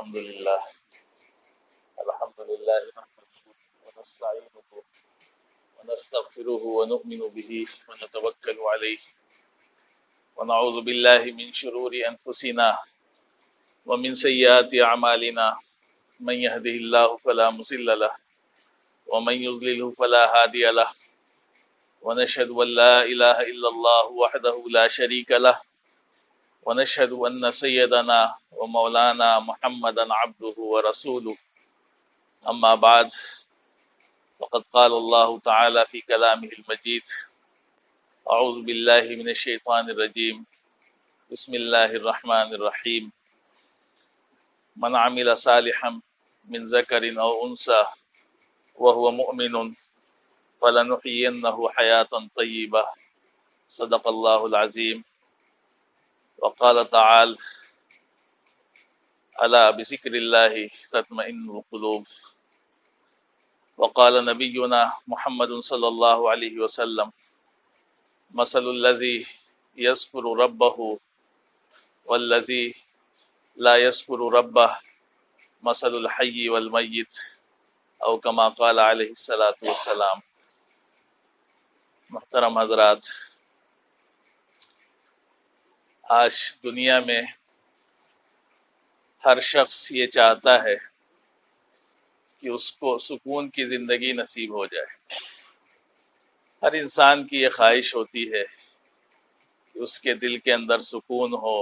الحمد لله نحمده ونستعينه ونستغفره ونؤمن به ونتوكل عليه ونعوذ بالله من شرور أنفسنا ومن سيئات أعمالنا من يهده الله فلا مضل له ومن يضلله فلا هادي له ونشهد أن لا إله إلا الله وحده لا شريك له ونشهد أن سيدنا ومولانا محمدا عبده ورسوله أما بعد فقد قال الله تعالى في كلامه المجيد أعوذ بالله من الشيطان الرجيم بسم الله الرحمن الرحيم من عمل صالحا من ذكر أو أنثى وهو مؤمن فلنحيينه حياة طيبة صدق الله العظيم وقال تعالى ألا بذكر الله تطمئن القلوب وقال نبينا محمد صلى الله عليه وسلم مثل الذي يذكر ربه والذي لا يذكر ربه مثل الحي والميت او كما قال علیہ الصلوۃ والسلام۔ محترم حضرات، آج دنیا میں ہر شخص یہ چاہتا ہے کہ اس کو سکون کی زندگی نصیب ہو جائے۔ ہر انسان کی یہ خواہش ہوتی ہے کہ اس کے دل کے اندر سکون ہو،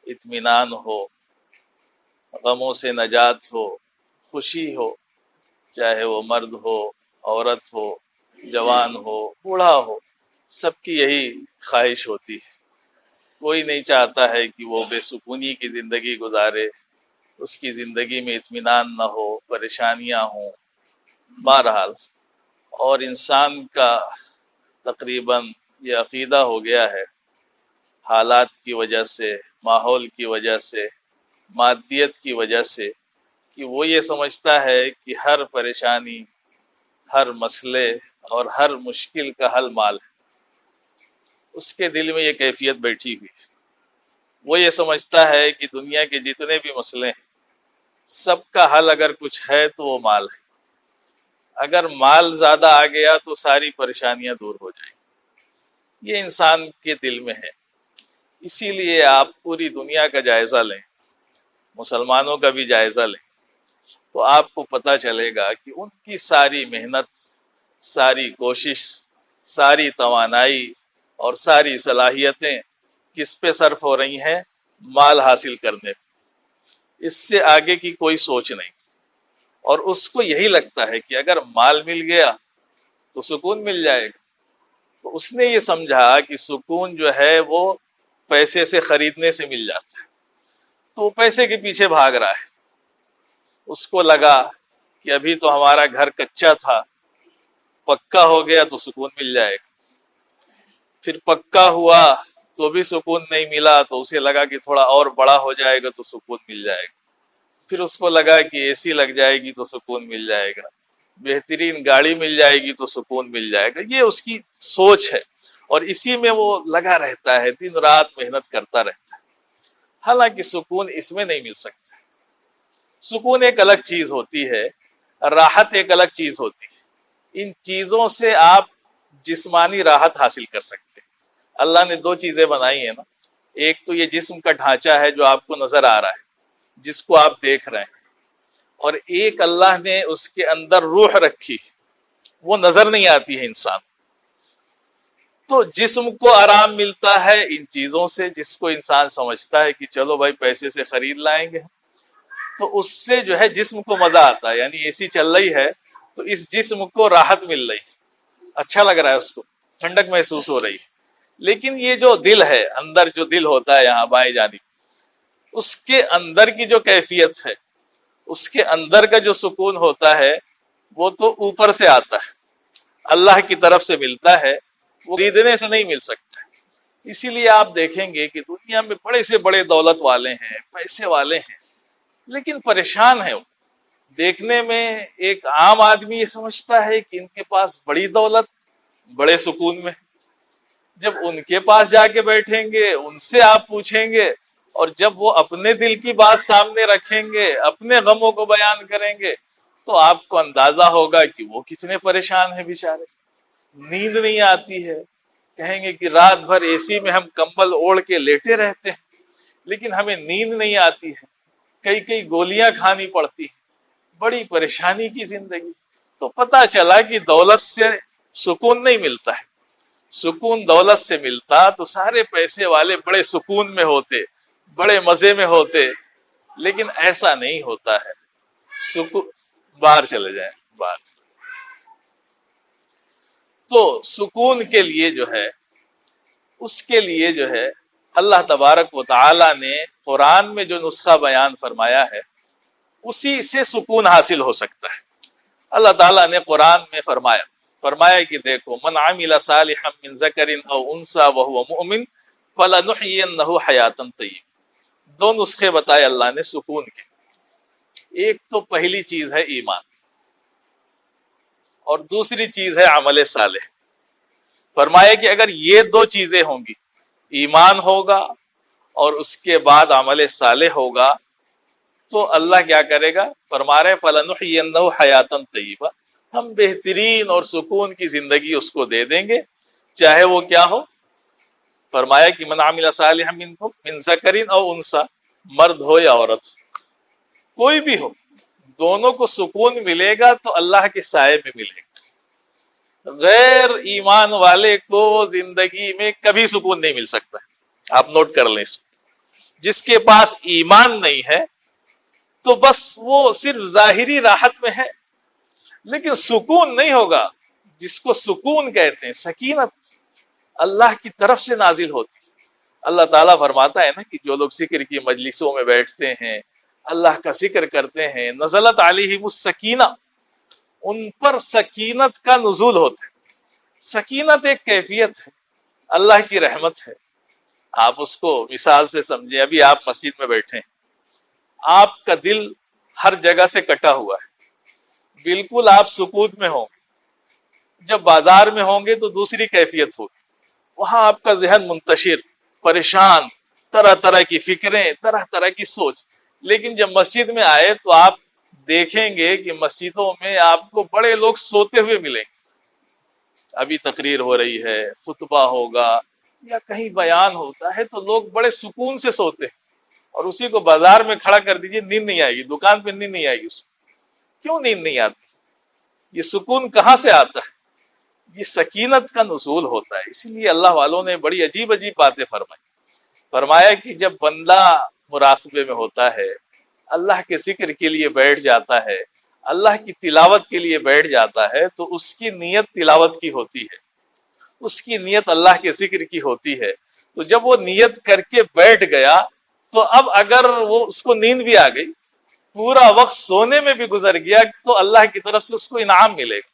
اطمینان ہو، غموں سے نجات ہو، خوشی ہو، چاہے وہ مرد ہو، عورت ہو، جوان ہو، بوڑھا ہو، سب کی یہی خواہش ہوتی ہے۔ کوئی نہیں چاہتا ہے کہ وہ بے سکونی کی زندگی گزارے، اس کی زندگی میں اطمینان نہ ہو، پریشانیاں ہوں۔ بہرحال اور انسان کا تقریباً یہ عقیدہ ہو گیا ہے حالات کی وجہ سے، ماحول کی وجہ سے، مادیت کی وجہ سے، کہ وہ یہ سمجھتا ہے کہ ہر پریشانی، ہر مسئلے اور ہر مشکل کا حل مال ہے۔ اس کے دل میں یہ کیفیت بیٹھی ہوئی ہے۔ وہ یہ سمجھتا ہے کہ دنیا کے جتنے بھی مسئلے ہیں سب کا حل اگر کچھ ہے تو وہ مال ہے۔ اگر مال زیادہ آ گیا تو ساری پریشانیاں دور ہو جائیں۔ یہ انسان کے دل میں ہے۔ اسی لیے آپ پوری دنیا کا جائزہ لیں، مسلمانوں کا بھی جائزہ لیں، تو آپ کو پتہ چلے گا کہ ان کی ساری محنت، ساری کوشش، ساری توانائی اور ساری صلاحیتیں کس پہ صرف ہو رہی ہیں؟ مال حاصل کرنے پہ۔ اس سے آگے کی کوئی سوچ نہیں۔ اور اس کو یہی لگتا ہے کہ اگر مال مل گیا تو سکون مل جائے گا۔ تو اس نے یہ سمجھا کہ سکون جو ہے وہ پیسے سے خریدنے سے مل جاتا ہے، تو وہ پیسے کے پیچھے بھاگ رہا ہے۔ اس کو لگا کہ ابھی تو ہمارا گھر کچا تھا، پکا ہو گیا تو سکون مل جائے گا۔ پھر پکا ہوا تو بھی سکون نہیں ملا، تو اسے لگا کہ تھوڑا اور بڑا ہو جائے گا تو سکون مل جائے گا۔ پھر اس کو لگا کہ اے سی لگ جائے گی تو سکون مل جائے گا، بہترین گاڑی مل جائے گی تو سکون مل جائے گا۔ یہ اس کی سوچ ہے، اور اسی میں وہ لگا رہتا ہے، دن رات محنت کرتا رہتا ہے۔ حالانکہ سکون اس میں نہیں مل سکتا۔ سکون ایک الگ چیز ہوتی ہے، راحت ایک الگ چیز ہوتی ہے۔ ان چیزوں سے آپ جسمانی راحت حاصل کر سکتے ہیں۔ اللہ نے دو چیزیں بنائی ہیں نا، ایک تو یہ جسم کا ڈھانچہ ہے جو آپ کو نظر آ رہا ہے، جس کو آپ دیکھ رہے ہیں، اور ایک اللہ نے اس کے اندر روح رکھی، وہ نظر نہیں آتی ہے انسان۔ تو جسم کو آرام ملتا ہے ان چیزوں سے، جس کو انسان سمجھتا ہے کہ چلو بھائی پیسے سے خرید لائیں گے، تو اس سے جو ہے جسم کو مزہ آتا ہے۔ یعنی اے سی چل رہی ہے تو اس جسم کو راحت مل رہی ہے، اچھا لگ رہا ہے، اس کو ٹھنڈک محسوس ہو رہی ہے۔ لیکن یہ جو دل ہے، اندر جو دل ہوتا ہے یہاں بائیں جانب، اس کے اندر کی جو کیفیت ہے، اس کے اندر کا جو سکون ہوتا ہے، وہ تو اوپر سے آتا ہے، اللہ کی طرف سے ملتا ہے، وہ خریدنے سے نہیں مل سکتا۔ اسی لیے آپ دیکھیں گے کہ دنیا میں بڑے سے بڑے دولت والے ہیں، پیسے والے ہیں، لیکن پریشان ہیں۔ وہ دیکھنے میں ایک عام آدمی یہ سمجھتا ہے کہ ان کے پاس بڑی دولت، بڑے سکون میں۔ جب ان کے پاس جا کے بیٹھیں گے، ان سے آپ پوچھیں گے اور جب وہ اپنے دل کی بات سامنے رکھیں گے، اپنے غموں کو بیان کریں گے، تو آپ کو اندازہ ہوگا کہ وہ کتنے پریشان ہیں بیچارے، نیند نہیں آتی ہے، کہیں گے کہ رات بھر اے سی میں ہم کمبل اوڑھ کے لیٹے رہتے ہیں لیکن ہمیں نیند نہیں آتی ہے، کئی کئی گولیاں کھانی پڑتی ہیں، بڑی پریشانی کی زندگی۔ تو پتہ چلا کہ دولت سے سکون نہیں ملتا ہے، سکون دولت سے ملتا تو سارے پیسے والے بڑے سکون میں ہوتے، بڑے مزے میں ہوتے، لیکن ایسا نہیں ہوتا ہے۔ سکون باہر چلے جائیں، باہر چلے۔ تو سکون کے لیے جو ہے، اس کے لیے جو ہے اللہ تبارک و تعالی نے قرآن میں جو نسخہ بیان فرمایا ہے اسی سے سکون حاصل ہو سکتا ہے۔ اللہ تعالیٰ نے قرآن میں فرمایا کہ دیکھو، من عمل صالحا من ذکر او انثى وهو مؤمن فلنحيينه حیاتا طیبہ۔ دو نسخے بتائے اللہ نے سکون کے۔ ایک تو پہلی چیز ہے ایمان، اور دوسری چیز ہے عمل صالح۔ فرمایا کہ اگر یہ دو چیزیں ہوں گی، ایمان ہوگا اور اس کے بعد عمل صالح ہوگا، تو اللہ کیا کرے گا؟ فرما رہے فَلَنُحْيِيَنَّهُ حَيَاتًا طَيِّبَةً، ہم بہترین اور سکون کی زندگی اس کو دے دیں گے، چاہے وہ کیا ہو۔ فرمایا کہ من عمل صالحا من ذکر او انثى، مرد ہو یا عورت، کوئی بھی ہو، دونوں کو سکون ملے گا تو اللہ کے سائے میں ملے گا۔ غیر ایمان والے کو زندگی میں کبھی سکون نہیں مل سکتا، آپ نوٹ کر لیں اس کو۔ جس کے پاس ایمان نہیں ہے تو بس وہ صرف ظاہری راحت میں ہے، لیکن سکون نہیں ہوگا۔ جس کو سکون کہتے ہیں، سکینت اللہ کی طرف سے نازل ہوتی۔ اللہ تعالیٰ فرماتا ہے نا کہ جو لوگ ذکر کی مجلسوں میں بیٹھتے ہیں، اللہ کا ذکر کرتے ہیں، نزلت علیہم السکینہ، ان پر سکینت کا نزول ہوتا ہے۔ سکینت ایک کیفیت ہے، اللہ کی رحمت ہے۔ آپ اس کو مثال سے سمجھیں، ابھی آپ مسجد میں بیٹھے ہیں، آپ کا دل ہر جگہ سے کٹا ہوا ہے، بالکل آپ سکون میں ہوں گے۔ جب بازار میں ہوں گے تو دوسری کیفیت ہوگی، وہاں آپ کا ذہن منتشر، پریشان، طرح طرح کی فکریں، طرح طرح کی سوچ۔ لیکن جب مسجد میں آئے تو آپ دیکھیں گے کہ مسجدوں میں آپ کو بڑے لوگ سوتے ہوئے ملیں گے۔ ابھی تقریر ہو رہی ہے، خطبہ ہوگا یا کہیں بیان ہوتا ہے تو لوگ بڑے سکون سے سوتے ہیں، اور اسی کو بازار میں کھڑا کر دیجئے، نیند نہیں آئے گی، دکان پہ نیند نہیں آئے گی اس کو۔ کیوں نیند نہیں آتی؟ یہ سکون کہاں سے آتا ہے؟ یہ سکینت کا نزول ہوتا ہے۔ اسی لیے اللہ والوں نے بڑی عجیب عجیب باتیں فرمایا کہ جب بندہ مراقبے میں ہوتا ہے، اللہ کے ذکر کے لیے بیٹھ جاتا ہے، اللہ کی تلاوت کے لیے بیٹھ جاتا ہے، تو اس کی نیت تلاوت کی ہوتی ہے، اس کی نیت اللہ کے ذکر کی ہوتی ہے۔ تو جب وہ نیت کر کے بیٹھ گیا تو اب اگر وہ اس کو نیند بھی آ گئی، پورا وقت سونے میں بھی گزر گیا، تو اللہ کی طرف سے اس کو انعام ملے گا۔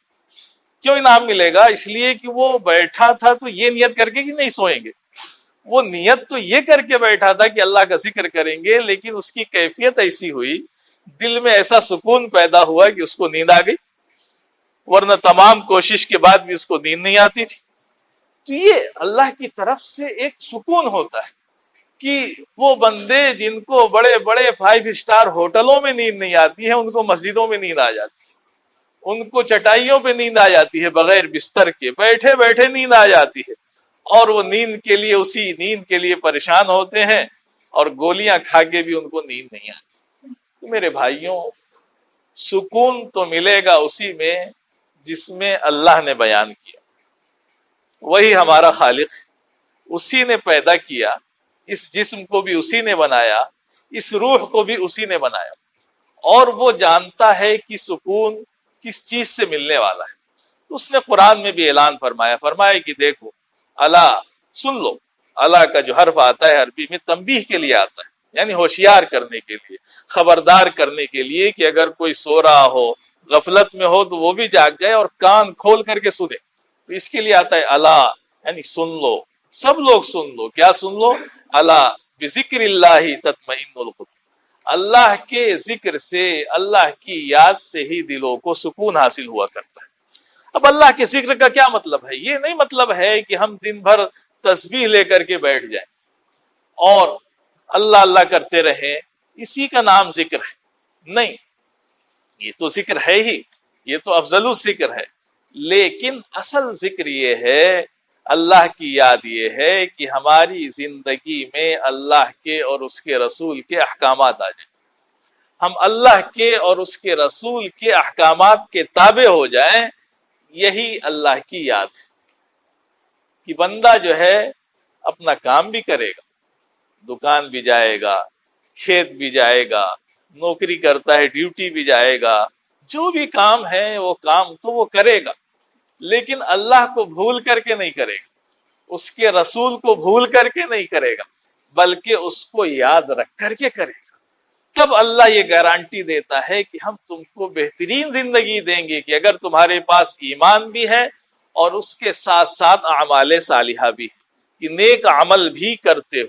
کیوں انعام ملے گا؟ اس لیے کہ وہ بیٹھا تھا تو یہ نیت کر کے کہ نہیں سوئیں گے، وہ نیت تو یہ کر کے بیٹھا تھا کہ اللہ کا ذکر کریں گے، لیکن اس کی کیفیت ایسی ہوئی، دل میں ایسا سکون پیدا ہوا کہ اس کو نیند آ گئی، ورنہ تمام کوشش کے بعد بھی اس کو نیند نہیں آتی تھی۔ تو یہ اللہ کی طرف سے ایک سکون ہوتا ہے کہ وہ بندے جن کو بڑے بڑے 5 اسٹار ہوٹلوں میں نیند نہیں آتی ہے، ان کو مسجدوں میں نیند آ جاتی ہے، ان کو چٹائیوں پہ نیند آ جاتی ہے، بغیر بستر کے بیٹھے بیٹھے نیند آ جاتی ہے، اور وہ نیند کے لیے، اسی نیند کے لیے پریشان ہوتے ہیں، اور گولیاں کھا کے بھی ان کو نیند نہیں آتی۔ تو میرے بھائیوں، سکون تو ملے گا اسی میں جس میں اللہ نے بیان کیا، وہی ہمارا خالق، اسی نے پیدا کیا، اس جسم کو بھی اسی نے بنایا، اس روح کو بھی اسی نے بنایا، اور وہ جانتا ہے کہ سکون کس چیز سے ملنے والا ہے۔ اس نے قرآن میں بھی اعلان فرمایا کہ دیکھو، اللہ، سن لو۔ اللہ کا جو حرف آتا ہے عربی میں تنبیہ کے لیے آتا ہے، یعنی ہوشیار کرنے کے لیے، خبردار کرنے کے لیے کہ اگر کوئی سو رہا ہو، غفلت میں ہو، تو وہ بھی جاگ جائے اور کان کھول کر کے سنے۔ تو اس کے لیے آتا ہے اللہ، یعنی سن لو، سب لوگ سن لو۔ کیا سن لو؟ اللہ بذکر اللہ تطمئن القلوب، اللہ کے ذکر سے، اللہ کی یاد سے ہی دلوں کو سکون حاصل ہوا کرتا ہے۔ اب اللہ کے ذکر کا کیا مطلب ہے؟ یہ نہیں مطلب ہے کہ ہم دن بھر تسبیح لے کر کے بیٹھ جائیں اور اللہ اللہ کرتے رہیں، اسی کا نام ذکر ہے؟ نہیں، یہ تو ذکر ہے ہی، یہ تو افضل الذکر ہے، لیکن اصل ذکر یہ ہے، اللہ کی یاد یہ ہے کہ ہماری زندگی میں اللہ کے اور اس کے رسول کے احکامات آ جائیں، ہم اللہ کے اور اس کے رسول کے احکامات کے تابع ہو جائیں، یہی اللہ کی یاد ہے کہ بندہ جو ہے اپنا کام بھی کرے گا، دکان بھی جائے گا، کھیت بھی جائے گا، نوکری کرتا ہے ڈیوٹی بھی جائے گا، جو بھی کام ہے وہ کام تو وہ کرے گا، لیکن اللہ کو بھول کر کے نہیں کرے گا، اس کے رسول کو بھول کر کے نہیں کرے گا، بلکہ اس کو یاد رکھ کر کے کرے گا۔ تب اللہ یہ گارنٹی دیتا ہے کہ ہم تم کو بہترین زندگی دیں گے کہ اگر تمہارے پاس ایمان بھی ہے اور اس کے ساتھ ساتھ اعمال صالحہ بھی ہے، کہ نیک عمل بھی کرتے ہو۔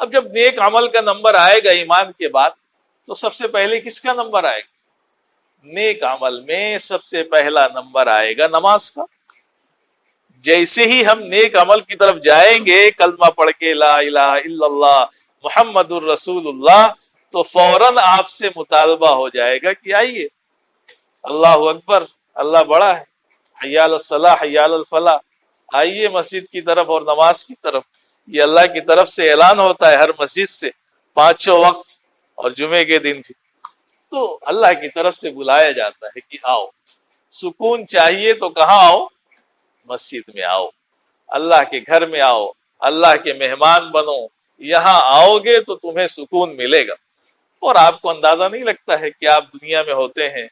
اب جب نیک عمل کا نمبر آئے گا ایمان کے بعد، تو سب سے پہلے کس کا نمبر آئے گا؟ نیک عمل میں سب سے پہلا نمبر آئے گا نماز کا۔ جیسے ہی ہم نیک عمل کی طرف جائیں گے، کلمہ پڑھ کے لا الہ الا اللہ محمد الرسول اللہ، تو فوراً آپ سے مطالبہ ہو جائے گا کہ آئیے، اللہ اکبر، اللہ بڑا ہے، حی علی الصلاح حی علی الفلاح، آئیے مسجد کی طرف اور نماز کی طرف۔ یہ اللہ کی طرف سے اعلان ہوتا ہے ہر مسجد سے، پانچوں وقت اور جمعے کے دن بھی، تو اللہ کی طرف سے بلایا جاتا ہے کہ آؤ، سکون چاہیے تو کہاں آؤ؟ مسجد میں آؤ، اللہ کے گھر میں آؤ، اللہ کے مہمان بنو، یہاں آؤ گے تو تمہیں سکون ملے گا۔ اور آپ کو اندازہ نہیں لگتا ہے کہ آپ دنیا میں ہوتے ہیں،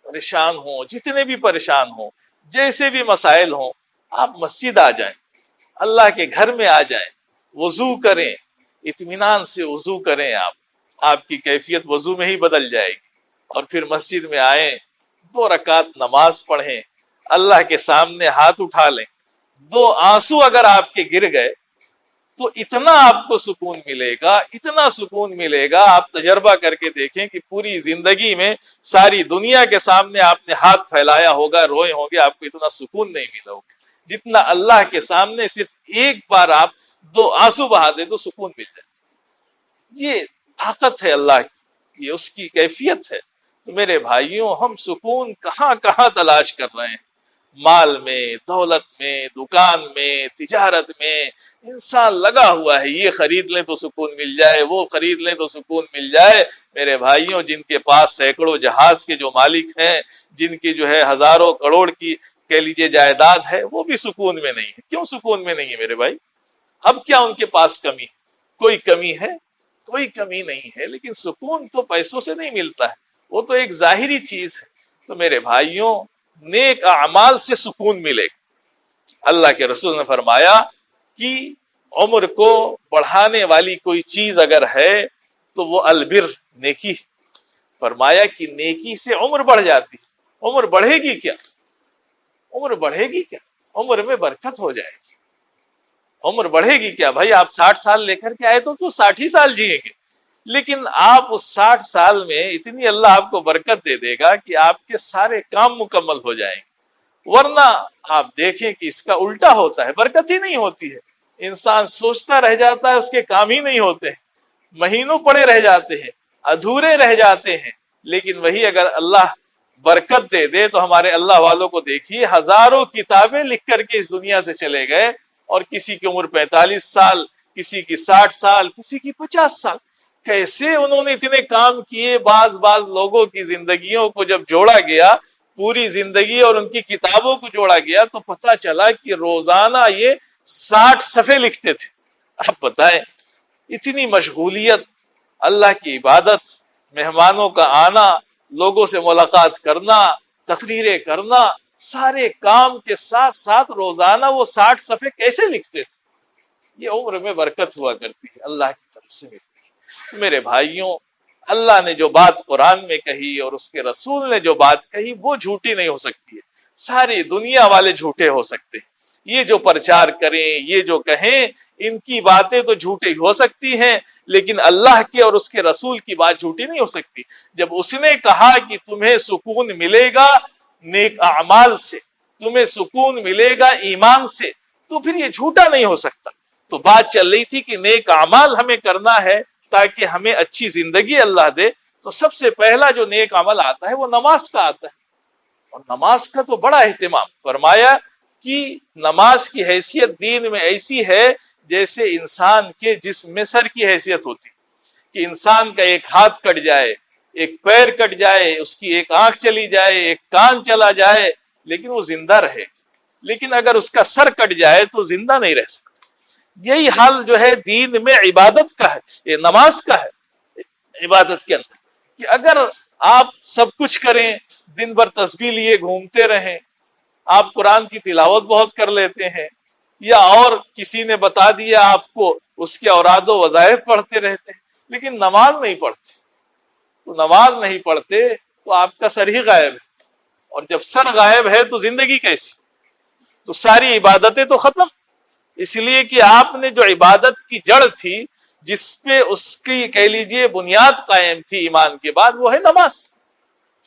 پریشان ہوں، جتنے بھی پریشان ہوں، جیسے بھی مسائل ہوں، آپ مسجد آ جائیں، اللہ کے گھر میں آ جائیں، وضو کریں، اطمینان سے وضو کریں، آپ کی کیفیت وضو میں ہی بدل جائے گی، اور پھر مسجد میں آئیں، 2 رکعت نماز پڑھیں، اللہ کے سامنے ہاتھ اٹھا لیں، 2 آنسو اگر آپ کے گر گئے تو اتنا آپ کو سکون ملے گا، اتنا سکون ملے گا، آپ تجربہ کر کے دیکھیں کہ پوری زندگی میں ساری دنیا کے سامنے آپ نے ہاتھ پھیلایا ہوگا، روئے ہوں گے، آپ کو اتنا سکون نہیں ملا ہوگا جتنا اللہ کے سامنے صرف ایک بار آپ 2 آنسو بہا دیں تو سکون مل جائے۔ یہ طاقت ہے اللہ کی، یہ اس کی کیفیت ہے۔ تو میرے بھائیوں، ہم سکون کہاں کہاں تلاش کر رہے ہیں، مال میں، دولت میں، دکان میں، تجارت میں، انسان لگا ہوا ہے، یہ خرید لیں تو سکون مل جائے، وہ خرید لیں تو سکون مل جائے۔ میرے بھائیوں، جن کے پاس سینکڑوں جہاز کے جو مالک ہیں، جن کی جو ہے ہزاروں کروڑ کی کہہ لیجیے جائیداد ہے، وہ بھی سکون میں نہیں ہے۔ کیوں سکون میں نہیں ہے میرے بھائی؟ اب کیا ان کے پاس کمی ہے؟ کوئی کمی ہے؟ کوئی کمی نہیں ہے، لیکن سکون تو پیسوں سے نہیں ملتا ہے، وہ تو ایک ظاہری چیز ہے۔ تو میرے بھائیوں، نیک اعمال سے سکون ملے گا۔ اللہ کے رسول نے فرمایا کہ عمر کو بڑھانے والی کوئی چیز اگر ہے تو وہ البر، نیکی۔ فرمایا کہ نیکی سے عمر بڑھ جاتی۔ عمر بڑھے گی کیا؟ عمر بڑھے گی کیا؟ عمر میں برکت ہو جائے گی۔ عمر بڑھے گی کیا بھائی؟ آپ 60 سال لے کر کے آئے تو 60 ہی سال جیئیں گے، لیکن آپ اس 60 سال میں اتنی اللہ آپ کو برکت دے دے گا کہ آپ کے سارے کام مکمل ہو جائیں گے۔ ورنہ آپ دیکھیں کہ اس کا الٹا ہوتا ہے، برکت ہی نہیں ہوتی ہے، انسان سوچتا رہ جاتا ہے، اس کے کام ہی نہیں ہوتے ہیں، مہینوں پڑے رہ جاتے ہیں، ادھورے رہ جاتے ہیں۔ لیکن وہی اگر اللہ برکت دے دے تو ہمارے اللہ والوں کو دیکھیے، ہزاروں کتابیں لکھ کر کے اس دنیا سے چلے گئے، اور کسی کی عمر 45 سال، کسی کی 60 سال، کسی کی 50 سال۔ کیسے انہوں نے اتنے کام کیے؟ بعض لوگوں کی زندگیوں کو جب جوڑا گیا، پوری زندگی اور ان کی کتابوں کو جوڑا گیا، تو پتہ چلا کہ روزانہ یہ 60 صفحے لکھتے تھے۔ اب بتائیں، اتنی مشغولیت، اللہ کی عبادت، مہمانوں کا آنا، لوگوں سے ملاقات کرنا، تقریریں کرنا، سارے کام کے ساتھ ساتھ روزانہ وہ 60 صفحے کیسے لکھتے تھے؟ یہ عمر میں برکت ہوا کرتی ہے، اللہ کی طرف سے ملتی ہے۔ میرے بھائیوں، اللہ نے جو بات قرآن میں کہی اور اس کے رسول نے جو بات کہی، وہ جھوٹی نہیں ہو سکتی ہے۔ ساری دنیا والے جھوٹے ہو سکتے ہیں، یہ جو پرچار کریں، یہ جو کہیں، ان کی باتیں تو جھوٹی ہو سکتی ہیں، لیکن اللہ کے اور اس کے رسول کی بات جھوٹی نہیں ہو سکتی۔ جب اس نے کہا کہ تمہیں سکون ملے گا نیک اعمال سے، تمہیں سکون ملے گا ایمان سے، تو پھر یہ جھوٹا نہیں ہو سکتا۔ تو بات چل رہی تھی کہ نیک اعمال ہمیں کرنا ہے، تاکہ ہمیں اچھی زندگی اللہ دے، تو سب سے پہلا جو نیک عمل آتا ہے وہ نماز کا آتا ہے، اور نماز کا تو بڑا اہتمام فرمایا کہ نماز کی حیثیت دین میں ایسی ہے جیسے انسان کے جسم میں سر کی حیثیت ہوتی، کہ انسان کا ایک ہاتھ کٹ جائے، ایک پیر کٹ جائے، اس کی ایک آنکھ چلی جائے، ایک کان چلا جائے، لیکن وہ زندہ رہے، لیکن اگر اس کا سر کٹ جائے تو زندہ نہیں رہ سکتا۔ یہی حال جو ہے دین میں عبادت کا ہے، یہ نماز کا ہے عبادت کے اندر، کہ اگر آپ سب کچھ کریں، دن بھر تسبیح لیے گھومتے رہیں، آپ قرآن کی تلاوت بہت کر لیتے ہیں، یا اور کسی نے بتا دیا آپ کو اس کے اوراد و وظائف پڑھتے رہتے ہیں، لیکن نماز نہیں پڑھتے، تو نماز نہیں پڑھتے تو آپ کا سر ہی غائب ہے، اور جب سر غائب ہے تو زندگی کیسی؟ تو ساری عبادتیں تو ختم، اس لیے کہ آپ نے جو عبادت کی جڑ تھی، جس پہ اس کی کہہ لیجئے بنیاد قائم تھی ایمان کے بعد، وہ ہے نماز۔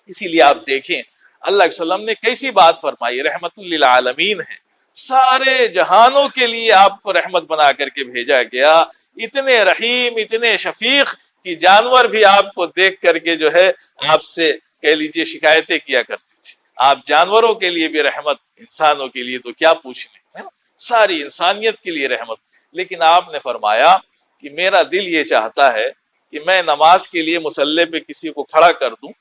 اسی لیے آپ دیکھیں اللہ کے وسلم نے کیسی بات فرمائی، رحمت للعالمین ہے، سارے جہانوں کے لیے آپ کو رحمت بنا کر کے بھیجا گیا، اتنے رحیم اتنے شفیق کہ جانور بھی آپ کو دیکھ کر کے جو ہے آپ سے کہہ لیجئے شکایتیں کیا کرتے تھے، آپ جانوروں کے لیے بھی رحمت، انسانوں کے لیے تو کیا پوچھنے، ہے نا، ساری انسانیت کے لیے رحمت۔ لیکن آپ نے فرمایا کہ میرا دل یہ چاہتا ہے کہ میں نماز کے لیے مصلی پہ کسی کو کھڑا کر دوں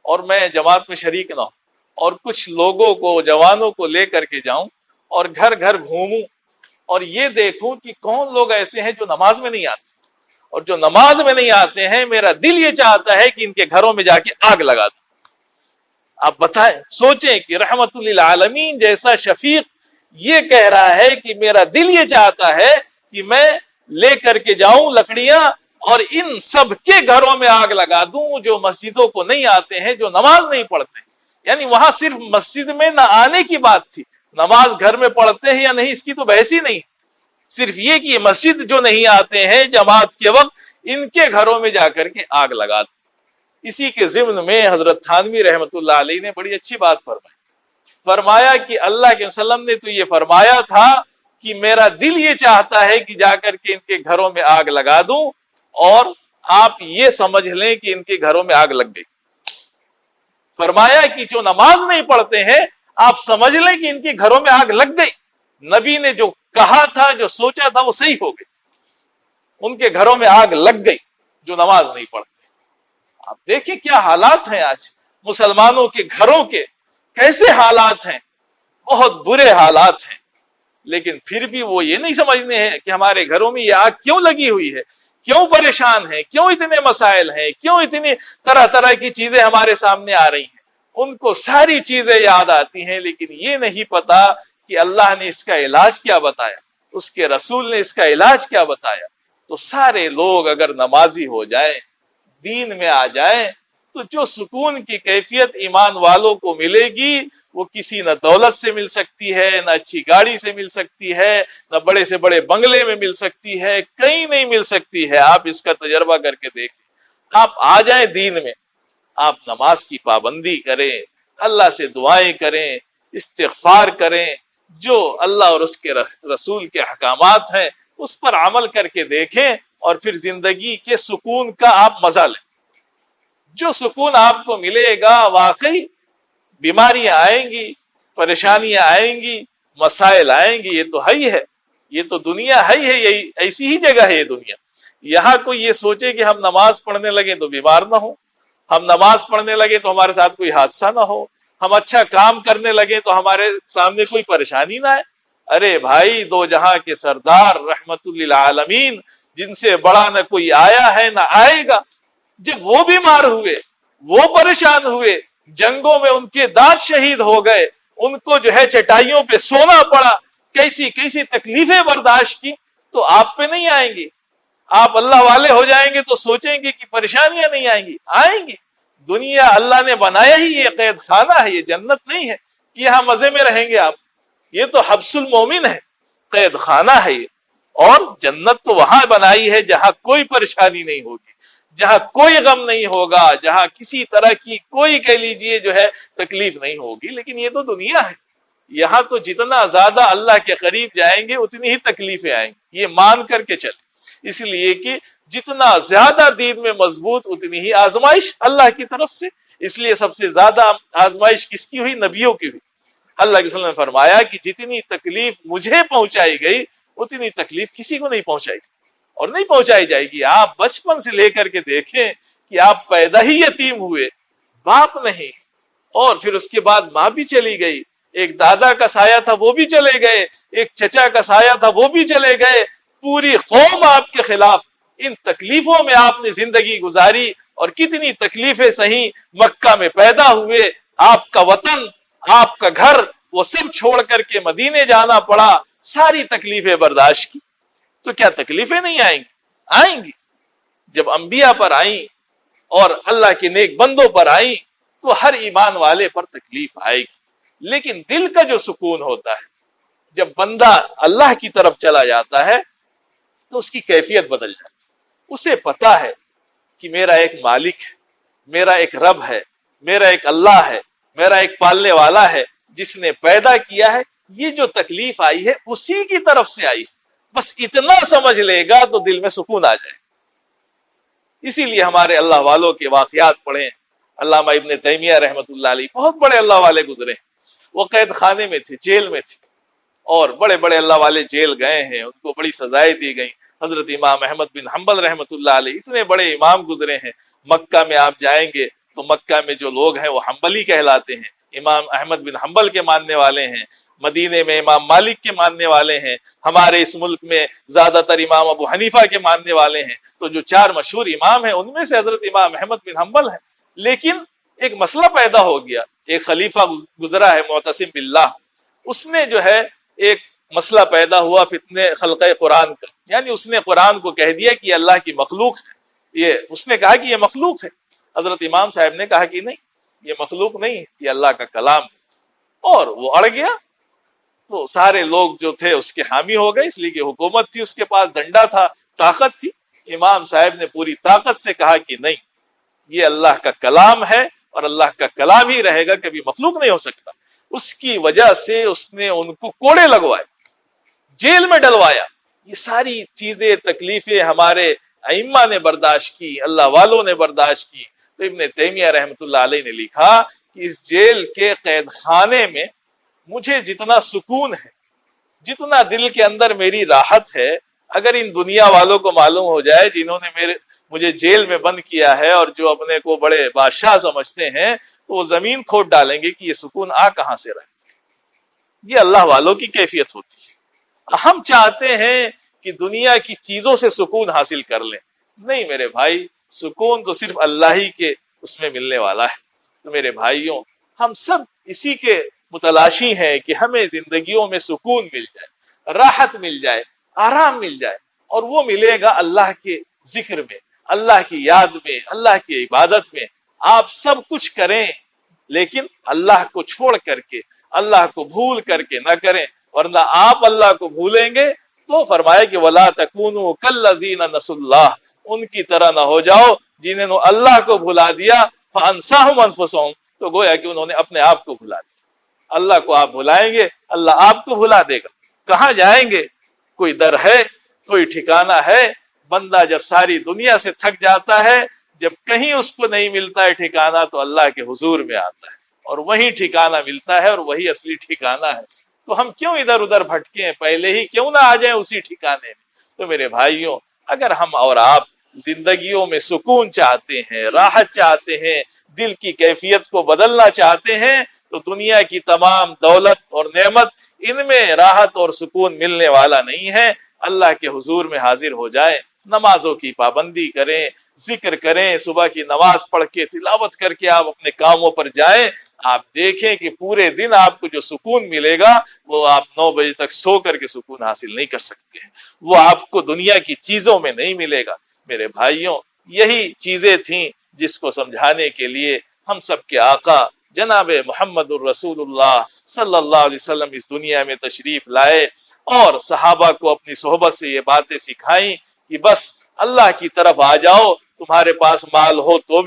اور میں جماعت میں شریک نہ ہوں، اور کچھ لوگوں کو، جوانوں کو لے کر کے جاؤں اور گھر گھر گھوموں اور یہ دیکھوں کہ کون لوگ ایسے ہیں جو نماز میں نہیں آتے، اور جو نماز میں نہیں آتے ہیں میرا دل یہ چاہتا ہے کہ ان کے گھروں میں جا کے آگ لگا دوں۔ آپ بتائیں، سوچیں کہ رحمت للعالمین جیسا شفیق یہ کہہ رہا ہے کہ میرا دل یہ چاہتا ہے کہ میں لے کر کے جاؤں لکڑیاں اور ان سب کے گھروں میں آگ لگا دوں جو مسجدوں کو نہیں آتے ہیں، جو نماز نہیں پڑھتے ہیں۔ یعنی وہاں صرف مسجد میں نہ آنے کی بات تھی، نماز گھر میں پڑھتے ہیں یا نہیں اس کی تو بحث ہی نہیں، صرف یہ کہ مسجد جو نہیں آتے ہیں جماعت کے وقت، ان کے گھروں میں جا کر کے آگ لگا دوں۔ اسی کے ضمن میں حضرت تھانوی رحمت اللہ علیہ نے بڑی اچھی بات فرمایا کہ اللہ کے وسلم نے تو یہ فرمایا تھا کہ میرا دل یہ چاہتا ہے کہ جا کر کے ان کے گھروں میں آگ لگا دوں، اور آپ یہ سمجھ لیں کہ ان کے گھروں میں آگ لگ گئی۔ فرمایا کہ جو نماز نہیں پڑھتے ہیں آپ سمجھ لیں کہ ان کے گھروں میں آگ لگ گئی، نبی نے جو کہا تھا، جو سوچا تھا وہ صحیح ہو گئی، ان کے گھروں میں آگ لگ گئی جو نماز نہیں پڑھتے۔ آپ دیکھیں کیا حالات ہیں آج مسلمانوں کے گھروں کے، کیسے حالات ہیں، بہت برے حالات ہیں، لیکن پھر بھی وہ یہ نہیں سمجھنے ہیں کہ ہمارے گھروں میں یہ آگ کیوں لگی ہوئی ہے، کیوں پریشان ہیں، کیوں اتنے مسائل ہیں، کیوں اتنی طرح طرح کی چیزیں ہمارے سامنے آ رہی ہیں۔ ان کو ساری چیزیں یاد آتی ہیں، لیکن یہ نہیں پتا کہ اللہ نے اس کا علاج کیا بتایا، اس کے رسول نے اس کا علاج کیا بتایا۔ تو سارے لوگ اگر نمازی ہو جائیں، دین میں آ جائیں، تو جو سکون کی کیفیت ایمان والوں کو ملے گی وہ کسی نہ دولت سے مل سکتی ہے، نہ اچھی گاڑی سے مل سکتی ہے، نہ بڑے سے بڑے بنگلے میں مل سکتی ہے، کہیں نہیں مل سکتی ہے۔ آپ اس کا تجربہ کر کے دیکھیں، آپ آ جائیں دین میں، آپ نماز کی پابندی کریں، اللہ سے دعائیں کریں، استغفار کریں، جو اللہ اور اس کے رسول کے احکامات ہیں اس پر عمل کر کے دیکھیں، اور پھر زندگی کے سکون کا آپ مزہ لیں۔ جو سکون آپ کو ملے گا، واقعی بیماریاں آئیں گی، پریشانیاں آئیں گی، مسائل آئیں گی، یہ تو ہے ہی ہے، یہ تو دنیا ہے ہی ہے، یہی ایسی ہی جگہ ہے یہ دنیا۔ یہاں کوئی یہ سوچے کہ ہم نماز پڑھنے لگے تو بیمار نہ ہو، ہم نماز پڑھنے لگے تو ہمارے ساتھ کوئی حادثہ نہ ہو، ہم اچھا کام کرنے لگے تو ہمارے سامنے کوئی پریشانی نہ آئے۔ ارے بھائی، دو جہاں کے سردار رحمت للعالمین، جن سے بڑا نہ کوئی آیا ہے نہ آئے گا، جب وہ بیمار ہوئے، وہ پریشان ہوئے، جنگوں میں ان کے دانت شہید ہو گئے، ان کو جو ہے چٹائیوں پہ سونا پڑا، کیسی کیسی تکلیفیں برداشت کی، تو آپ پہ نہیں آئیں گی؟ آپ اللہ والے ہو جائیں گے تو سوچیں گے کہ پریشانیاں نہیں آئیں گی، آئیں گی۔ دنیا اللہ نے بنایا ہی یہ قید خانہ ہے، یہ جنت نہیں ہے کہ یہاں مزے میں رہیں گے آپ، یہ تو حبس المومن ہے، قید خانہ ہے یہ۔ اور جنت تو وہاں بنائی ہے جہاں کوئی پریشانی نہیں ہوگی، جہاں کوئی غم نہیں ہوگا، جہاں کسی طرح کی کوئی کہہ لیجئے جو ہے تکلیف نہیں ہوگی۔ لیکن یہ تو دنیا ہے، یہاں تو جتنا زیادہ اللہ کے قریب جائیں گے اتنی ہی تکلیفیں آئیں گی، یہ مان کر کے چلیں۔ اس لیے کہ جتنا زیادہ دین میں مضبوط اتنی ہی آزمائش اللہ کی طرف سے. اس لیے سب سے زیادہ آزمائش کس کی ہوئی؟ نبیوں کی ہوئی. اللہ کے رسول نے فرمایا کہ جتنی تکلیف مجھے پہنچائی گئی اتنی تکلیف کسی کو نہیں پہنچائی گی اور نہیں پہنچائی جائے گی. آپ بچپن سے لے کر کے دیکھیں کہ آپ پیدا ہی یتیم ہوئے، باپ نہیں، اور پھر اس کے بعد ماں بھی چلی گئی، ایک دادا کا سایہ تھا وہ بھی چلے گئے، ایک چچا کا سایہ تھا وہ بھی چلے گئے، پوری قوم آپ کے خلاف. ان تکلیفوں میں آپ نے زندگی گزاری اور کتنی تکلیفیں سہی. مکہ میں پیدا ہوئے، آپ کا وطن، آپ کا گھر، وہ سب چھوڑ کر کے مدینے جانا پڑا، ساری تکلیفیں برداشت کی. تو کیا تکلیفیں نہیں آئیں گی؟ آئیں گی. جب انبیاء پر آئیں اور اللہ کے نیک بندوں پر آئیں تو ہر ایمان والے پر تکلیف آئے گی. لیکن دل کا جو سکون ہوتا ہے جب بندہ اللہ کی طرف چلا جاتا ہے تو اس کی کیفیت بدل جاتی ہے. اسے پتا ہے کہ میرا ایک مالک ہے، میرا ایک رب ہے، میرا ایک اللہ ہے، میرا ایک پالنے والا ہے جس نے پیدا کیا ہے. یہ جو تکلیف آئی ہے اسی کی طرف سے آئی ہے. بس اتنا سمجھ لے گا تو دل میں سکون آ جائے. اسی لیے ہمارے اللہ والوں کے واقعات پڑھیں. علامہ ابن تیمیہ رحمۃ اللہ علیہ بہت بڑے اللہ والے گزرے. وہ قید خانے میں تھے، جیل میں تھے، اور بڑے بڑے اللہ والے جیل گئے ہیں، ان کو بڑی سزائیں دی گئیں. حضرت امام احمد بن حنبل رحمۃ اللہ علیہ اتنے بڑے امام گزرے ہیں. مکہ میں آپ جائیں گے تو مکہ میں جو لوگ ہیں وہ حنبلی کہلاتے ہیں، امام احمد بن حنبل کے ماننے والے ہیں. مدینے میں امام مالک کے ماننے والے ہیں. ہمارے اس ملک میں زیادہ تر امام ابو حنیفہ کے ماننے والے ہیں. تو جو چار مشہور امام ہیں ان میں سے حضرت امام احمد بن حنبل ہے. لیکن ایک مسئلہ پیدا ہو گیا. ایک خلیفہ گزرا ہے معتصم باللہ، اس نے جو ہے ایک مسئلہ پیدا ہوا فتنے خلق قرآن کا، یعنی اس نے قرآن کو کہہ دیا کہ یہ اللہ کی مخلوق ہے. یہ اس نے کہا کہ یہ مخلوق ہے. حضرت امام صاحب نے کہا کہ نہیں، یہ مخلوق نہیں ہے، یہ اللہ کا کلام ہے. اور وہ اڑ گیا. تو سارے لوگ جو تھے اس کے حامی ہو گئے، اس لیے کہ حکومت تھی، اس کے پاس ڈنڈا تھا، طاقت تھی. امام صاحب نے پوری طاقت سے کہا کہ نہیں، یہ اللہ کا کلام ہے اور اللہ کا کلام ہی رہے گا، کبھی مخلوق نہیں ہو سکتا. اس کی وجہ سے اس نے ان کو کوڑے لگوائے، جیل میں ڈلوایا. یہ ساری چیزیں، تکلیفیں ہمارے ائمہ نے برداشت کی، اللہ والوں نے برداشت کی. تو ابن تیمیہ رحمۃ اللہ علیہ نے لکھا کہ اس جیل کے قید خانے میں مجھے جتنا سکون ہے، جتنا دل کے اندر میری راحت ہے، اگر ان دنیا والوں کو معلوم ہو جائے جنہوں نے مجھے جیل میں بند کیا ہے اور جو اپنے کو بڑے بادشاہ سمجھتے ہیں، تو وہ زمین کھود ڈالیں گے کہ یہ سکون کہاں سے رہے. یہ اللہ والوں کی کیفیت ہوتی ہے. ہم چاہتے ہیں کہ دنیا کی چیزوں سے سکون حاصل کر لیں. نہیں میرے بھائی، سکون تو صرف اللہ ہی کے اس میں ملنے والا ہے. تو میرے بھائیوں، ہم سب اسی کے متلاشی ہیں کہ ہمیں زندگیوں میں سکون مل جائے، راحت مل جائے، آرام مل جائے. اور وہ ملے گا اللہ کے ذکر میں، اللہ کی یاد میں، اللہ کی عبادت میں. آپ سب کچھ کریں لیکن اللہ کو چھوڑ کر کے، اللہ کو بھول کر کے نہ کریں، ورنہ آپ اللہ کو بھولیں گے تو فرمایا کہ وَلَا تَكُونُوا كَالَّذِينَ نَسُوا اللَّهَ، ان کی طرح نہ ہو جاؤ جنہوں نے اللہ کو بھلا دیا. فَأَنسَاهُمْ أَنفُسَهُمْ، تو گویا کہ انہوں نے اپنے آپ کو بھلا دیا. اللہ کو آپ بھلائیں گے، اللہ آپ کو بھلا دے گا. کہاں جائیں گے؟ کوئی در ہے، کوئی ٹھکانہ ہے؟ بندہ جب ساری دنیا سے تھک جاتا ہے، جب کہیں اس کو نہیں ملتا ہے ٹھکانہ، تو اللہ کے حضور میں آتا ہے اور وہی ٹھکانہ ملتا ہے اور وہی اصلی ٹھکانہ ہے. تو ہم کیوں ادھر ادھر بھٹکیں؟ پہلے ہی کیوں نہ آ جائیں اسی ٹھکانے میں. تو میرے بھائیوں، اگر ہم اور آپ زندگیوں میں سکون چاہتے ہیں، راحت چاہتے ہیں، دل کی کیفیت کو بدلنا چاہتے ہیں، تو دنیا کی تمام دولت اور نعمت، ان میں راحت اور سکون ملنے والا نہیں ہے. اللہ کے حضور میں حاضر ہو جائیں، نمازوں کی پابندی کریں، ذکر کریں، صبح کی نماز پڑھ کے تلاوت کر کے آپ اپنے کاموں پر جائیں. آپ دیکھیں کہ پورے دن آپ کو جو سکون ملے گا وہ آپ 9 بجے تک سو کر کے سکون حاصل نہیں کر سکتے ہیں. وہ آپ کو دنیا کی چیزوں میں نہیں ملے گا. میرے بھائیوں، یہی چیزیں تھیں جس کو سمجھانے کے لیے ہم سب کے آقا جناب محمد الرسول اللہ صلی اللہ علیہ وسلم اس دنیا میں تشریف لائے اور صحابہ کو اپنی صحبت سے یہ باتیں سکھائیں کہ بس اللہ کی طرف آ جاؤ. تمہارے پاس مال ہو تو بھی